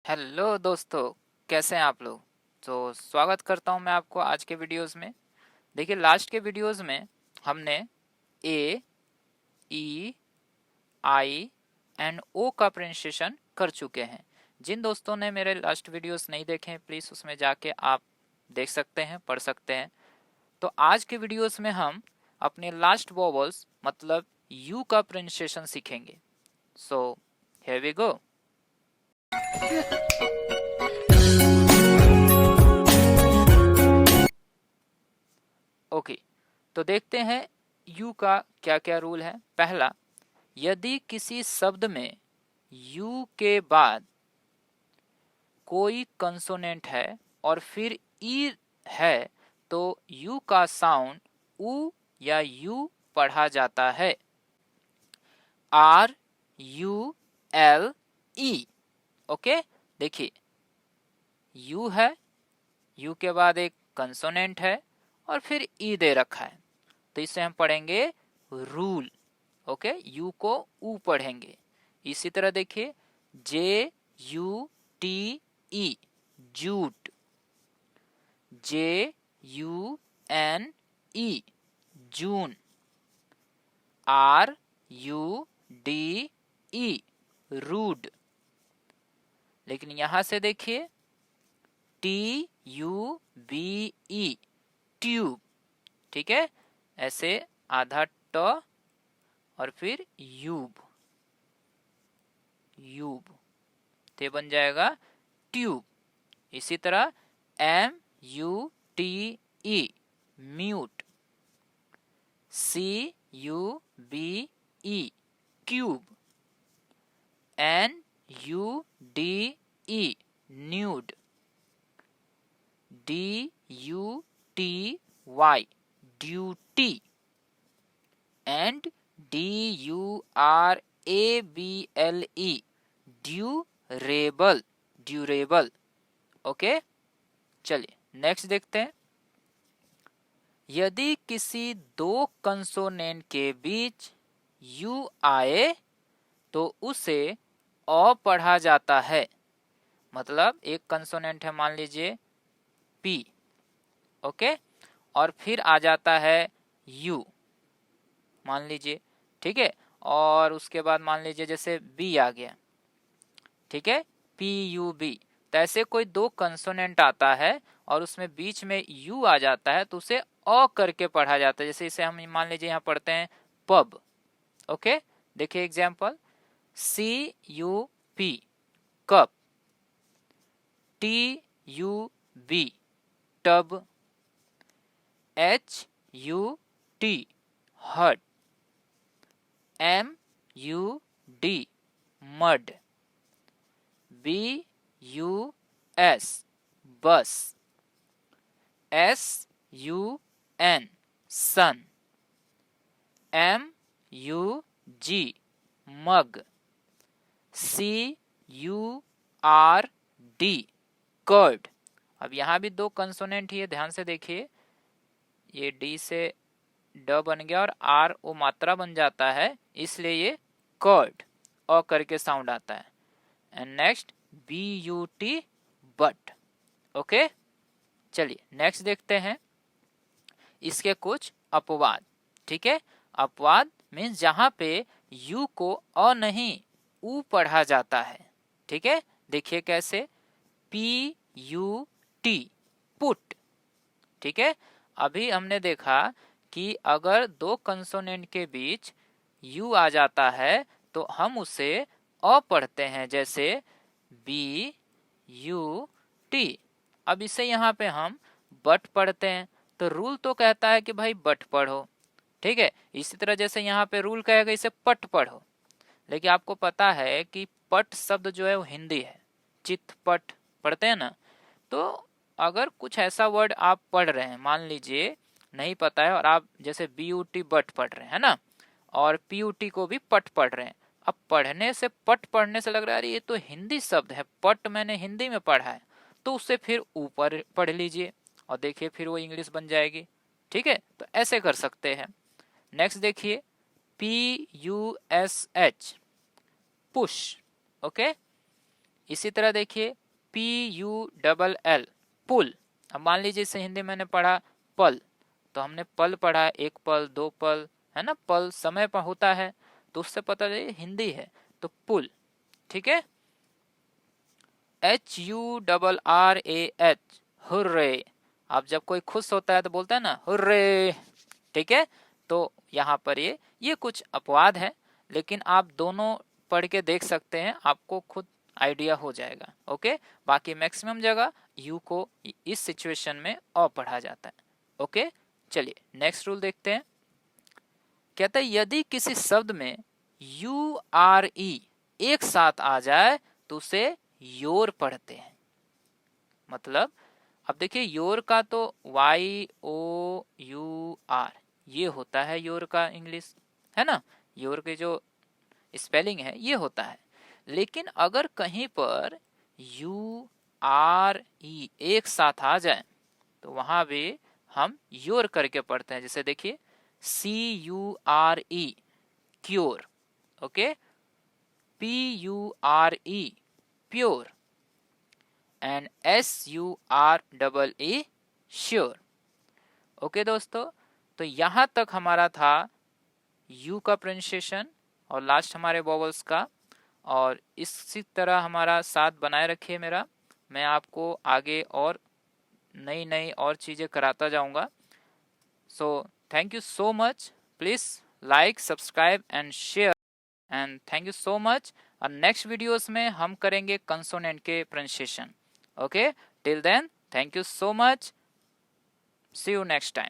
Hello दोस्तों, कैसे हैं आप लोग। तो स्वागत करता हूं मैं आपको आज के वीडियोस में। देखिए, लास्ट के वीडियोस में हमने ए, ई, आई एंड ओ का प्रोनाउंसिएशन कर चुके हैं। जिन दोस्तों ने मेरे लास्ट वीडियोस नहीं देखे हैं, प्लीज़ उसमें जाके आप देख सकते हैं, पढ़ सकते हैं। तो आज के वीडियोस में हम अपने लास्ट वोवल्स मतलब यू का प्रोनाउंसिएशन सीखेंगे। So here we go. Okay, तो देखते हैं यू का क्या क्या रूल है। पहला, यदि किसी शब्द में यू के बाद कोई कंसोनेंट है और फिर ई है तो यू का साउंड उ या यू पढ़ा जाता है। RULE। ओके, देखिए यू है, यू के बाद एक कंसोनेंट है और फिर ई दे रखा है, तो इसे हम पढ़ेंगे रूल। ओके, यू को ऊ पढ़ेंगे। इसी तरह देखिए JUTE, jute. JUNE, June. RUDE, rude. लेकिन यहां से देखिए TUBE, ट्यूब। ठीक है, ऐसे आधा ट और फिर यूब, यूब, ते बन जाएगा ट्यूब। इसी तरह MUTE, mute. CUBE, cube. NUDE, nude. DUTY, duty. And DURABLE, durable, durable. Okay, चलिए नेक्स्ट देखते हैं। यदि किसी दो कंसोनेंट के बीच यू आए तो उसे अ पढ़ा जाता है। मतलब एक कंसोनेंट है, मान लीजिए पी, ओके, और फिर आ जाता है यू, मान लीजिए, ठीक है, और उसके बाद मान लीजिए जैसे बी आ गया, ठीक है, PUB। तो ऐसे कोई दो कंसोनेंट आता है और उसमें बीच में यू आ जाता है तो उसे अ करके पढ़ा जाता है। जैसे इसे हम मान लीजिए यहाँ पढ़ते हैं पब। ओके, देखिए example, CUP, cup. TUB, tub. HUT, hut. MUD, mud. BUS, bus. SUN, sun. MUG, mug. CURD, curd. अब यहाँ भी दो कंसोनेंट ही है, ध्यान से देखिए, ये डी से ड बन गया और आर ओ मात्रा बन जाता है, इसलिए ये कर्ड, अ करके साउंड आता है। And next BUT, but. Okay, चलिए नेक्स्ट देखते हैं इसके कुछ अपवाद। ठीक है, अपवाद मीन्स जहां पे यू को अ नहीं उ पढ़ा जाता है। ठीक है, देखिए कैसे, PUT, पुट। ठीक है, अभी हमने देखा कि अगर दो कंसोनेंट के बीच यू आ जाता है तो हम उसे अ पढ़ते हैं, जैसे BUT। अब इसे यहाँ पे हम बट पढ़ते हैं, तो रूल तो कहता है कि भाई बट पढ़ो। ठीक है, इसी तरह जैसे यहाँ पे रूल कहेगा इसे पट पढ़ो, लेकिन आपको पता है कि पट शब्द जो है वो हिंदी है, चित पट पढ़ते हैं ना। तो अगर कुछ ऐसा वर्ड आप पढ़ रहे हैं, मान लीजिए नहीं पता है, और आप जैसे BUT बट पढ़ रहे हैं ना, और PUT को भी पट पढ़ रहे हैं। अब पढ़ने से, पट पढ़ने से लग रहा है ये तो हिंदी शब्द है, पट मैंने हिंदी में पढ़ा है, तो उससे फिर ऊपर पढ़ लीजिए और देखिए फिर वो इंग्लिश बन जाएगी। ठीक है, तो ऐसे कर सकते हैं। नेक्स्ट देखिए PUSH, पुश। ओके, इसी तरह देखिए PULL पुल। अब मान लीजिए इसे हिंदी मैंने पढ़ा पल, तो हमने पल पढ़ा, एक पल, दो पल, है ना, पल समय पर होता है, तो उससे पता चले हिंदी है, तो पुल। ठीक है। HURRAH hurray. अब जब कोई खुश होता है तो बोलता है ना हुर्रे। ठीक है, तो यहाँ पर ये कुछ अपवाद है, लेकिन आप दोनों पढ़ के देख सकते हैं, आपको खुद आइडिया हो जाएगा। ओके, बाकी मैक्सिमम जगह यू को इस सिचुएशन में अ पढ़ा जाता है। ओके, चलिए नेक्स्ट रूल देखते हैं। कहता है यदि किसी शब्द में URE एक साथ आ जाए तो उसे योर पढ़ते हैं। मतलब अब देखिए योर का तो YOUR ये होता है योर का इंग्लिश, है ना, योर के जो स्पेलिंग है ये होता है। लेकिन अगर कहीं पर URE एक साथ आ जाए तो वहां भी हम योर करके पढ़ते हैं। जैसे देखिए CURE cure, okay, PURE pure, and SUREE sure. Okay दोस्तों, तो यहां तक हमारा था यू का प्रोनाउंसिएशन और लास्ट हमारे वोवेल्स का। और इसी तरह हमारा साथ बनाए रखिए मेरा, मैं आपको आगे और नई नई और चीज़ें कराता जाऊंगा। So thank you so much, please like, subscribe and share, and thank you so much. और नेक्स्ट वीडियोस में हम करेंगे कंसोनेंट के pronunciation. Okay, till then thank you so much, see you next time.